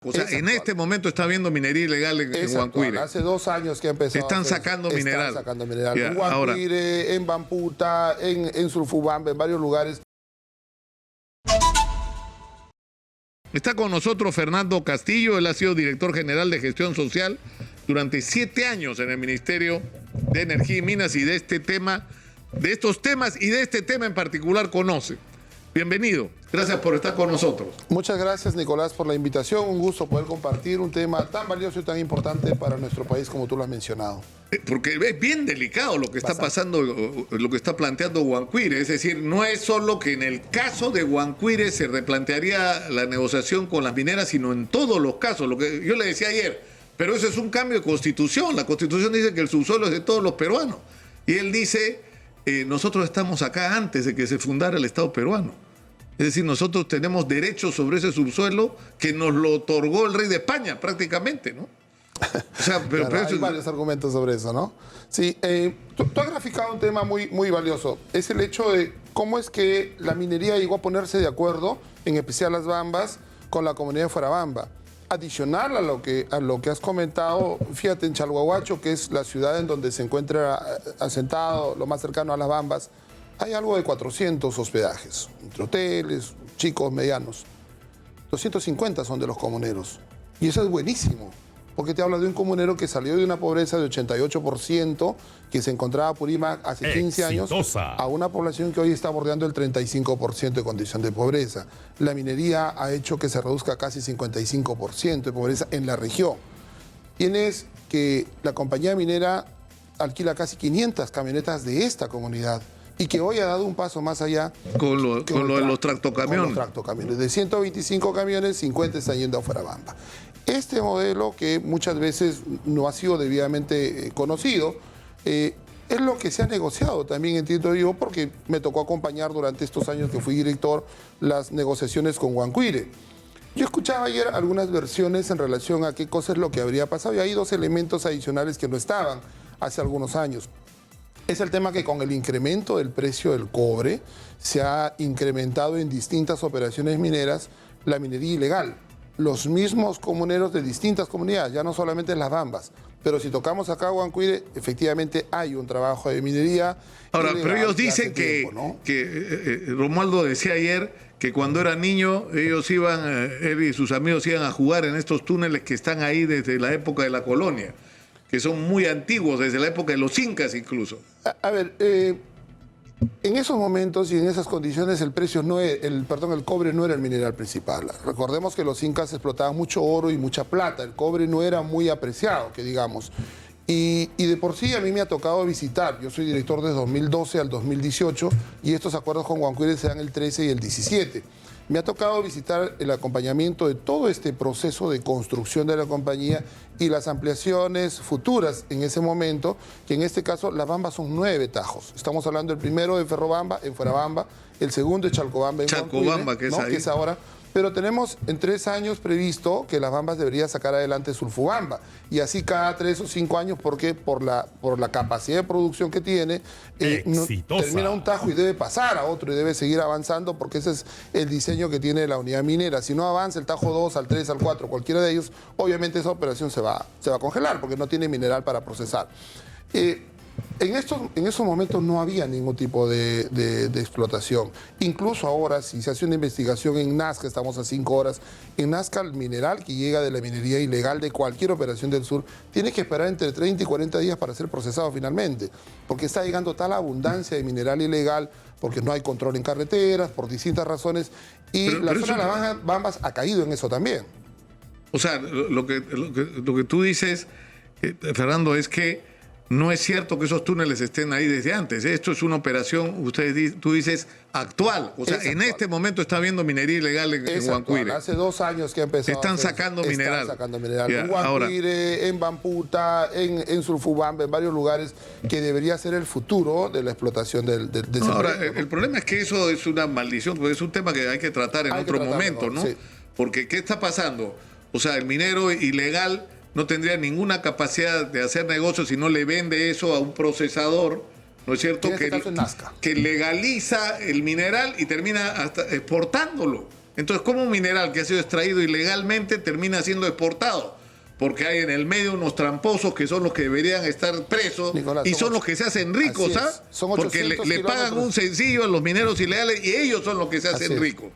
O sea, en este momento está habiendo minería ilegal en Huancuire. Hace 2 años que empezó. Están sacando mineral. Están sacando mineral. Ya, en Huancuire, en Bamputa, en Surfubamba, en varios lugares. Está con nosotros Fernando Castillo. Él ha sido director general de gestión social durante 7 años en el Ministerio de Energía y Minas, y de este tema, de estos temas y de este tema en particular conoce. Bienvenido. Gracias por estar con nosotros. Muchas gracias, Nicolás, por la invitación. Un gusto poder compartir un tema tan valioso y tan importante para nuestro país como tú lo has mencionado. Porque es bien delicado lo que está pasando, lo que está planteando Huancuire. Es decir, no es solo que en el caso de Huancuire se replantearía la negociación con las mineras, sino en todos los casos. Lo que yo le decía ayer, pero eso es un cambio de constitución. La constitución dice que el subsuelo es de todos los peruanos. Y él dice, nosotros estamos acá antes de que se fundara el Estado peruano. Es decir, nosotros tenemos derechos sobre ese subsuelo que nos lo otorgó el rey de España, prácticamente, ¿no? O sea, pero hay varios argumentos sobre eso, ¿no? Sí, tú has graficado un tema muy valioso. Es el hecho de cómo es que la minería llegó a ponerse de acuerdo, en especial las Bambas, con la comunidad de Fuerabamba. Adicional a lo que has comentado, fíjate, en Chalhuahuacho, que es la ciudad en donde se encuentra asentado lo más cercano a las Bambas, hay algo de 400 hospedajes, entre hoteles, chicos, medianos. 250 son de los comuneros. Y eso es buenísimo, porque te habla de un comunero que salió de una pobreza de 88%, que se encontraba en Apurímac hace 15 años, a una población que hoy está bordeando el 35% de condición de pobreza. La minería ha hecho que se reduzca casi 55% de pobreza en la región. Tienes que la compañía minera alquila casi 500 camionetas de esta comunidad, y que hoy ha dado un paso más allá con lo de los tractocamiones. Con los tractocamiones. De 125 camiones, 50 están yendo a Fuerabamba. Este modelo, que muchas veces no ha sido debidamente conocido, es lo que se ha negociado también, entiendo yo, porque me tocó acompañar durante estos años que fui director las negociaciones con Huancuire. Yo escuchaba ayer algunas versiones en relación a qué cosa es lo que habría pasado, y hay 2 elementos adicionales que no estaban hace algunos años. Es el tema que con el incremento del precio del cobre se ha incrementado en distintas operaciones mineras la minería ilegal. Los mismos comuneros de distintas comunidades, ya no solamente las Bambas, pero si tocamos acá Huancuire, efectivamente hay un trabajo de minería. Ahora, pero ellos dicen que Romualdo decía ayer que cuando era niño ellos iban, él y sus amigos iban a jugar en estos túneles que están ahí desde la época de la colonia, que son muy antiguos, desde la época de los incas incluso. A ver, en esos momentos y en esas condiciones el cobre no era el mineral principal. Recordemos que los incas explotaban mucho oro y mucha plata, el cobre no era muy apreciado, que digamos. Y de por sí a mí me ha tocado visitar, yo soy director desde 2012 al 2018, y estos acuerdos con Huancuire se dan el 13 y el 17. Me ha tocado visitar el acompañamiento de todo este proceso de construcción de la compañía y las ampliaciones futuras en ese momento, que en este caso las Bambas son 9 tajos. Estamos hablando del primero de Ferrobamba, en Fuerabamba, el segundo de Chalcobamba, en Chalcobamba, Huancuire, ¿no? Que es ahora. Pero tenemos en 3 años previsto que las Bambas debería sacar adelante Surfubamba. Y así cada 3 o 5 años, porque por la capacidad de producción que tiene, termina un tajo y debe pasar a otro y debe seguir avanzando, porque ese es el diseño que tiene la unidad minera. Si no avanza el tajo 2, al 3, al 4, cualquiera de ellos, obviamente esa operación se va a congelar, porque no tiene mineral para procesar. En esos momentos no había ningún tipo de explotación. Incluso ahora, si se hace una investigación en Nazca, estamos a 5 horas, en Nazca el mineral que llega de la minería ilegal de cualquier operación del sur tiene que esperar entre 30 y 40 días para ser procesado finalmente, porque está llegando tal abundancia de mineral ilegal, porque no hay control en carreteras, por distintas razones, y la zona de las Bambas ha caído en eso también. O sea, lo que tú dices, Fernando, es que no es cierto que esos túneles estén ahí desde antes. Esto es una operación, tú dices, actual. O sea, en este momento está habiendo minería ilegal en Huancuire. Hace 2 años que ha empezado. Están sacando mineral. En Huancuire, en Bamputa, en Surfubamba, en varios lugares, que debería ser el futuro de la explotación de ese Ahora, proyecto, ¿no? El problema es que eso es una maldición, porque es un tema que hay que tratar en otro momento, ¿no? Sí. Porque, ¿qué está pasando? O sea, el minero ilegal no tendría ninguna capacidad de hacer negocios si no le vende eso a un procesador, ¿no es cierto? Que legaliza el mineral y termina hasta exportándolo. Entonces, ¿cómo un mineral que ha sido extraído ilegalmente termina siendo exportado? Porque hay en el medio unos tramposos que son los que deberían estar presos, Nicolás, y son los que se hacen ricos, ¿ah? Porque le pagan un sencillo a los mineros ilegales y ellos son los que se hacen ricos.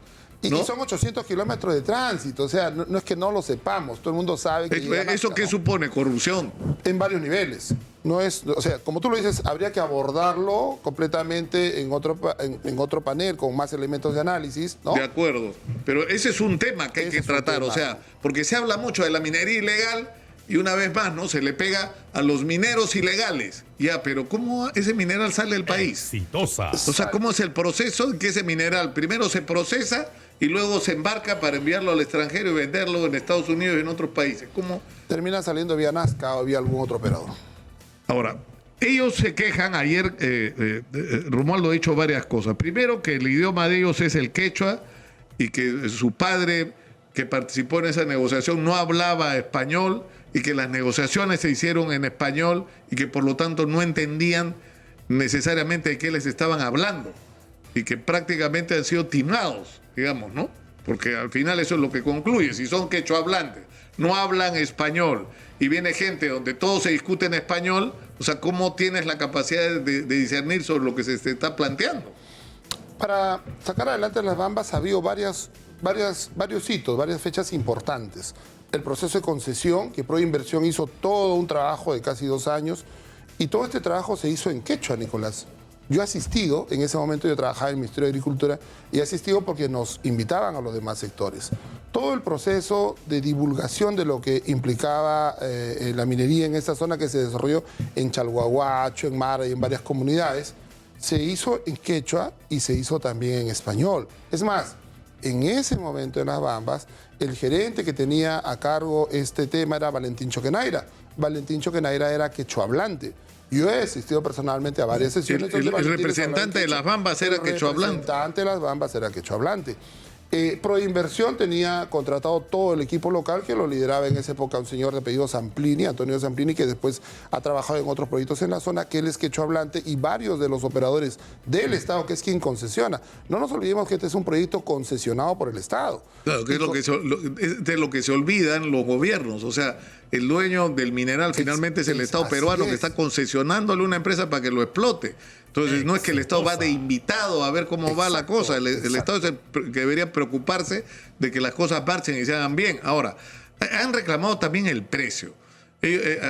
¿No? Y son 800 kilómetros de tránsito, o sea, no es que no lo sepamos, todo el mundo sabe que... ¿Eso qué supone? Corrupción. En varios niveles. No es, o sea, como tú lo dices, habría que abordarlo completamente en otro panel con más elementos de análisis, ¿no? De acuerdo. Pero ese es un tema que hay que tratar, o sea, porque se habla mucho de la minería ilegal y una vez más, ¿no? Se le pega a los mineros ilegales. Ya, pero ¿cómo ese mineral sale del país? Exitosa. O sea, ¿cómo es el proceso en que ese mineral primero se procesa y luego se embarca para enviarlo al extranjero y venderlo en Estados Unidos y en otros países? ¿Cómo? Termina saliendo vía Nazca o vía algún otro operador. Ahora, ellos se quejan, ayer Romualdo ha dicho varias cosas. Primero, que el idioma de ellos es el quechua y que su padre, que participó en esa negociación, no hablaba español y que las negociaciones se hicieron en español y que por lo tanto no entendían necesariamente de qué les estaban hablando y que prácticamente han sido timados, digamos, ¿no? Porque al final eso es lo que concluye. Si son quechua hablantes, no hablan español y viene gente donde todo se discute en español, o sea, ¿cómo tienes la capacidad de discernir sobre lo que se está planteando? Para sacar adelante las Bambas ha habido varios hitos, varias fechas importantes. El proceso de concesión, que Proinversión hizo todo un trabajo de casi 2 años, y todo este trabajo se hizo en quechua, Nicolás. Yo he asistido, en ese momento yo trabajaba en el Ministerio de Agricultura, y he asistido porque nos invitaban a los demás sectores. Todo el proceso de divulgación de lo que implicaba la minería en esta zona que se desarrolló en Chalhuahuacho, en Mara y en varias comunidades, se hizo en quechua y se hizo también en español. Es más, en ese momento en las Bambas, el gerente que tenía a cargo este tema era Valentín Choquenaira. Valentín Choquenaira era quechua hablante. Yo he asistido personalmente a varias sesiones. El representante de las Bambas era quechua hablante. El representante de las Bambas era quechua hablante. Proinversión tenía contratado todo el equipo local que lo lideraba en esa época un señor de apellido Zamplini, Antonio Zamplini, que después ha trabajado en otros proyectos en la zona, que él es quechua hablante, y varios de los operadores del Estado, que es quien concesiona. No nos olvidemos que este es un proyecto concesionado por el Estado. Claro, que es de lo que se olvidan los gobiernos. O sea, el dueño del mineral finalmente es el Estado peruano que está concesionándole a una empresa para que lo explote. Entonces, no es que el Estado va de invitado a ver cómo va la cosa. El Estado es el que debería preocuparse de que las cosas marchen y se hagan bien. Ahora, han reclamado también el precio.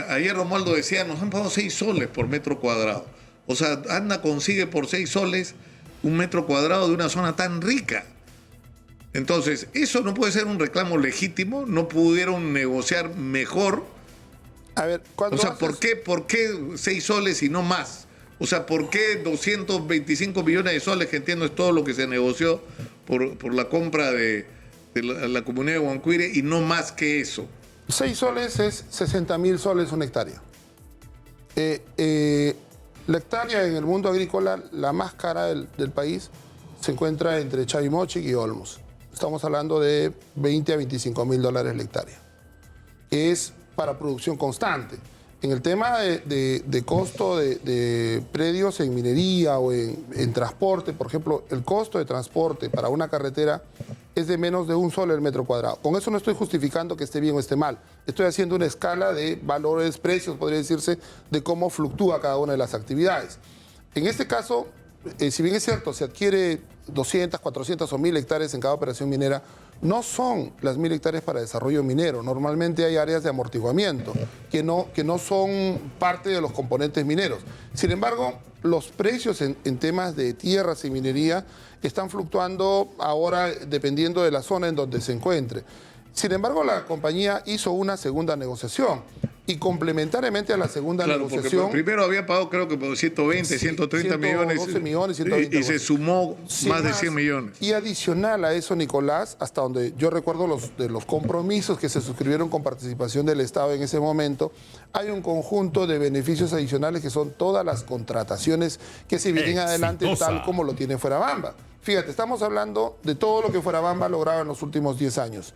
Ayer Romualdo decía, nos han pagado 6 soles por metro cuadrado. O sea, ANDA consigue por 6 soles un metro cuadrado de una zona tan rica. Entonces, eso no puede ser un reclamo legítimo. No pudieron negociar mejor. A ver, o sea, ¿por qué 6 soles y no más? O sea, ¿por qué 225 millones de soles, que entiendo es todo lo que se negoció por la compra de la comunidad de Huancuire, y no más que eso? 6 soles es 60.000 soles una hectárea. La hectárea en el mundo agrícola, la más cara del país, se encuentra entre Chavimochic y Olmos. Estamos hablando de 20 a 25 mil dólares la hectárea. Es para producción constante. En el tema de costo de predios en minería o en transporte, por ejemplo, el costo de transporte para una carretera es de menos de 1 sol el metro cuadrado. Con eso no estoy justificando que esté bien o esté mal. Estoy haciendo una escala de valores, precios, podría decirse, de cómo fluctúa cada una de las actividades. En este caso, si bien es cierto, se adquiere 200, 400 o 1.000 hectáreas en cada operación minera, no son las 1.000 hectáreas para desarrollo minero. Normalmente hay áreas de amortiguamiento que no son parte de los componentes mineros. Sin embargo, los precios en temas de tierras y minería están fluctuando ahora dependiendo de la zona en donde se encuentre. Sin embargo, la compañía hizo una segunda negociación y complementariamente a la segunda negociación... Porque primero había pagado creo que por 120, 130 millones. 112 millones, 120 y se sumó más de 100 millones. Y adicional a eso, Nicolás, hasta donde yo recuerdo los compromisos que se suscribieron con participación del Estado en ese momento, hay un conjunto de beneficios adicionales que son todas las contrataciones que se vienen adelante tal como lo tiene Fuerabamba. Fíjate, estamos hablando de todo lo que Fuerabamba ha logrado en los últimos 10 años.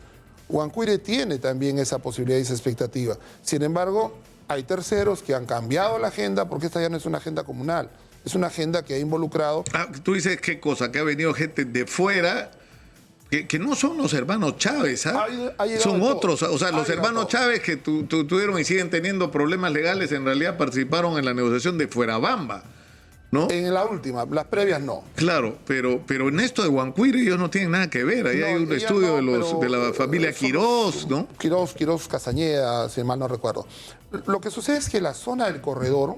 Huancuire tiene también esa posibilidad y esa expectativa. Sin embargo, hay terceros que han cambiado la agenda porque esta ya no es una agenda comunal. Es una agenda que ha involucrado... Tú dices qué cosa, que ha venido gente de fuera que no son los hermanos Chávez, ¿ah? Ha llegado Son de todo. otros. O sea, Ha los llegado hermanos todo. Chávez que tuvieron y siguen teniendo problemas legales, en realidad participaron en la negociación de Fuerabamba, ¿no? En la última, las previas no. Claro, pero en esto de Huancuire ellos no tienen nada que ver. Ahí No, hay un ella estudio no, de la familia son Quirós, ¿no? Quirós Castañeda, si mal no recuerdo. Lo que sucede es que la zona del corredor,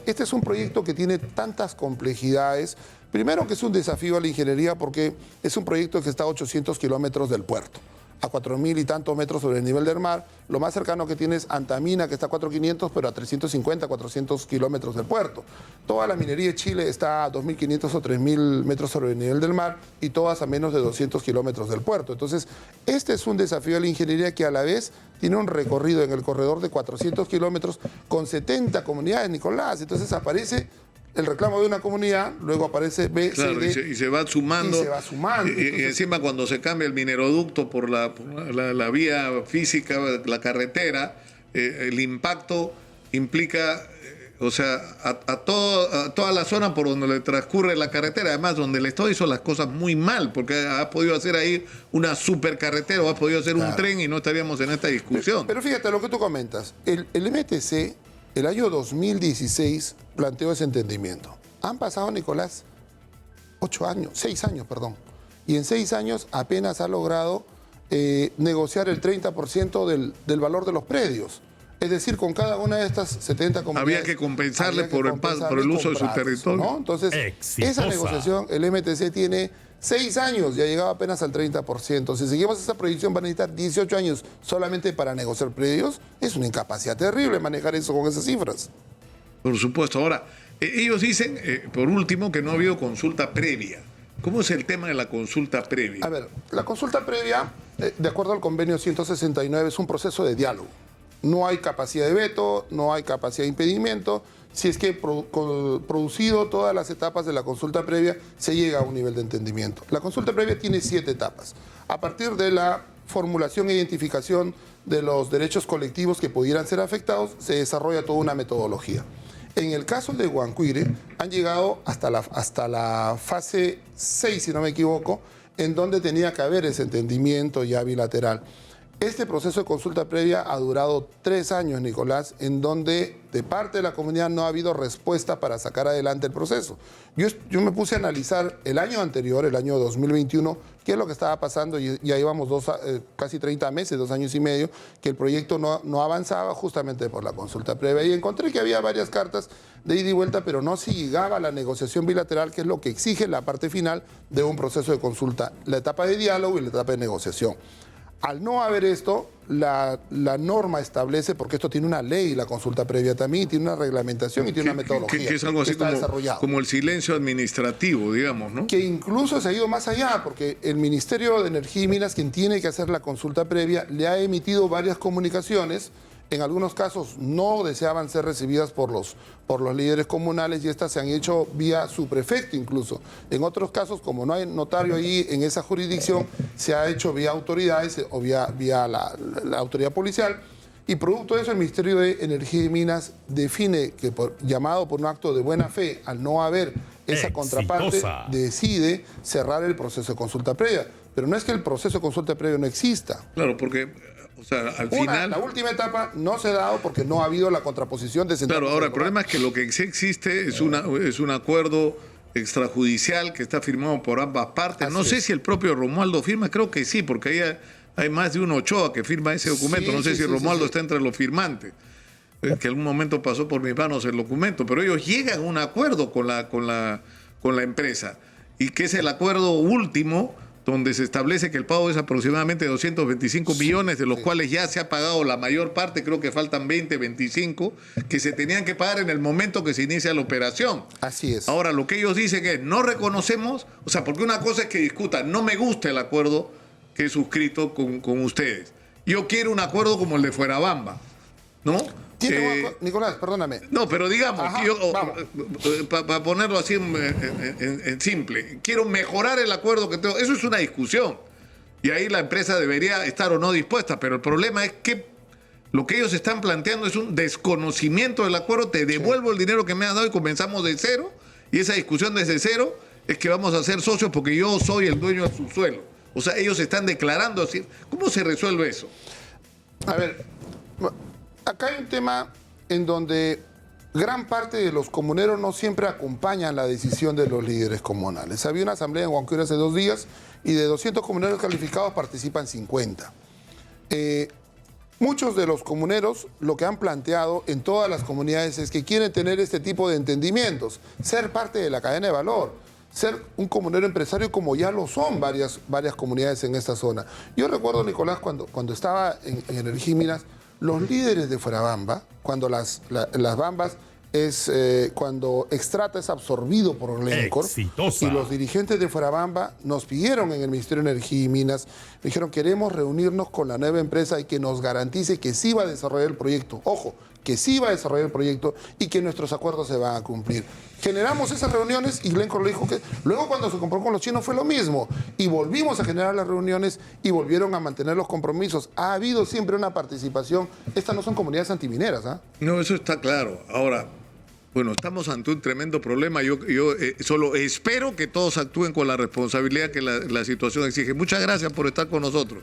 este es un proyecto que tiene tantas complejidades. Primero que es un desafío a la ingeniería porque es un proyecto que está a 800 kilómetros del puerto, a 4.000 y tantos metros sobre el nivel del mar. Lo más cercano que tiene es Antamina, que está a 4.500, pero a 350, 400 kilómetros del puerto. Toda la minería de Chile está a 2.500 o 3.000 metros sobre el nivel del mar y todas a menos de 200 kilómetros del puerto. Entonces, este es un desafío a la ingeniería que a la vez tiene un recorrido en el corredor de 400 kilómetros con 70 comunidades, Nicolás. Entonces aparece el reclamo de una comunidad, luego aparece B, Claro, C, D, y se va sumando. y se va sumando. Y Entonces, encima cuando se cambia el mineroducto por la vía física, la carretera, el impacto implica, o sea, a toda la zona por donde le transcurre la carretera. Además, donde el Estado hizo las cosas muy mal, porque ha podido hacer ahí una supercarretera o ha podido hacer un tren y no estaríamos en esta discusión. Pero fíjate lo que tú comentas. El MTC, el año 2016, planteó ese entendimiento. Han pasado, Nicolás, 6 años, perdón. Y en 6 años apenas ha logrado negociar el 30% del valor de los predios. Es decir, con cada una de estas 70 comunidades... Había que compensarle por el uso de su territorio. ¿no? Entonces, Exitosa. esa negociación, el MTC tiene 6 años y ha llegado apenas al 30%. Si seguimos esa proyección, van a necesitar 18 años solamente para negociar predios. Es una incapacidad terrible manejar eso con esas cifras. Por supuesto. Ahora, ellos dicen, por último, que no ha habido consulta previa. ¿Cómo es el tema de la consulta previa? A ver, la consulta previa, de acuerdo al convenio 169, es un proceso de diálogo. No hay capacidad de veto, no hay capacidad de impedimento. Si es que producido todas las etapas de la consulta previa, se llega a un nivel de entendimiento. La consulta previa tiene 7 etapas. A partir de la formulación e identificación de los derechos colectivos que pudieran ser afectados, se desarrolla toda una metodología. En el caso de Huancuire, han llegado hasta la fase 6, si no me equivoco, en donde tenía que haber ese entendimiento ya bilateral. Este proceso de consulta previa ha durado 3 años, Nicolás, en donde de parte de la comunidad no ha habido respuesta para sacar adelante el proceso. Yo me puse a analizar el año anterior, el año 2021, qué es lo que estaba pasando, y ya llevamos casi 30 meses, 2 años y medio, que el proyecto no avanzaba justamente por la consulta previa. Y encontré que había varias cartas de ida y vuelta, pero no se llegaba a la negociación bilateral, que es lo que exige la parte final de un proceso de consulta, la etapa de diálogo y la etapa de negociación. Al no haber esto, la norma establece, porque esto tiene una ley, la consulta previa también, tiene una reglamentación y tiene una metodología que es algo así está desarrollado. como el silencio administrativo, digamos, ¿no? Que incluso se ha ido más allá, porque el Ministerio de Energía y Minas, quien tiene que hacer la consulta previa, le ha emitido varias comunicaciones. En algunos casos no deseaban ser recibidas por los líderes comunales y estas se han hecho vía su prefecto incluso. En otros casos, como no hay notario ahí en esa jurisdicción, se ha hecho vía autoridades o vía la autoridad policial. Y producto de eso, el Ministerio de Energía y Minas define que, llamado por un acto de buena fe, al no haber esa contraparte, decide cerrar el proceso de consulta previa. Pero no es que el proceso de consulta previa no exista. Claro, porque, o sea, al final... La última etapa no se ha dado porque no ha habido la contraposición de... Claro, ahora el problema es que lo que sí existe es un acuerdo extrajudicial que está firmado por ambas partes. No sé si el propio Romualdo firma, creo que sí, porque ahí hay más de un Ochoa que firma ese documento. No sé si Romualdo está entre los firmantes, que en algún momento pasó por mis manos el documento, pero ellos llegan a un acuerdo con la empresa, y que es el acuerdo último, donde se establece que el pago es aproximadamente 225 millones, de los cuales ya se ha pagado la mayor parte, creo que faltan 20, 25, que se tenían que pagar en el momento que se inicia la operación. Así es. Ahora, lo que ellos dicen es, no reconocemos, o sea, porque una cosa es que discutan, no me gusta el acuerdo que he suscrito con ustedes. Yo quiero un acuerdo como el de Fuerabamba, ¿no? Nicolás, perdóname. No, pero digamos, Ajá, para ponerlo así en simple, quiero mejorar el acuerdo que tengo. Eso es una discusión. Y ahí la empresa debería estar o no dispuesta, pero el problema es que lo que ellos están planteando es un desconocimiento del acuerdo. Te devuelvo el dinero que me has dado y comenzamos de cero. Y esa discusión desde cero es que vamos a ser socios porque yo soy el dueño del subsuelo. O sea, ellos están declarando así. ¿Cómo se resuelve eso? A ver, acá hay un tema en donde gran parte de los comuneros no siempre acompañan la decisión de los líderes comunales. Había una asamblea en Huancuire hace 2 días y de 200 comuneros calificados participan 50. Muchos de los comuneros lo que han planteado en todas las comunidades es que quieren tener este tipo de entendimientos, ser parte de la cadena de valor, ser un comunero empresario como ya lo son varias comunidades en esta zona. Yo recuerdo, Nicolás, cuando estaba en Energía y Minas, los líderes de Fuerabamba, cuando las bambas cuando Extrata es absorbido por Glencore, Exitosa. y los dirigentes de Fuerabamba nos pidieron en el Ministerio de Energía y Minas, dijeron, queremos reunirnos con la nueva empresa y que nos garantice que sí va a desarrollar el proyecto. Ojo, que sí va a desarrollar el proyecto y que nuestros acuerdos se van a cumplir. Generamos esas reuniones y Glencore lo dijo que luego cuando se compró con los chinos fue lo mismo y volvimos a generar las reuniones y volvieron a mantener los compromisos. Ha habido siempre una participación. Estas no son comunidades antimineras, ¿ah? No, eso está claro. Ahora, bueno, estamos ante un tremendo problema. Yo solo espero que todos actúen con la responsabilidad que la situación exige. Muchas gracias por estar con nosotros.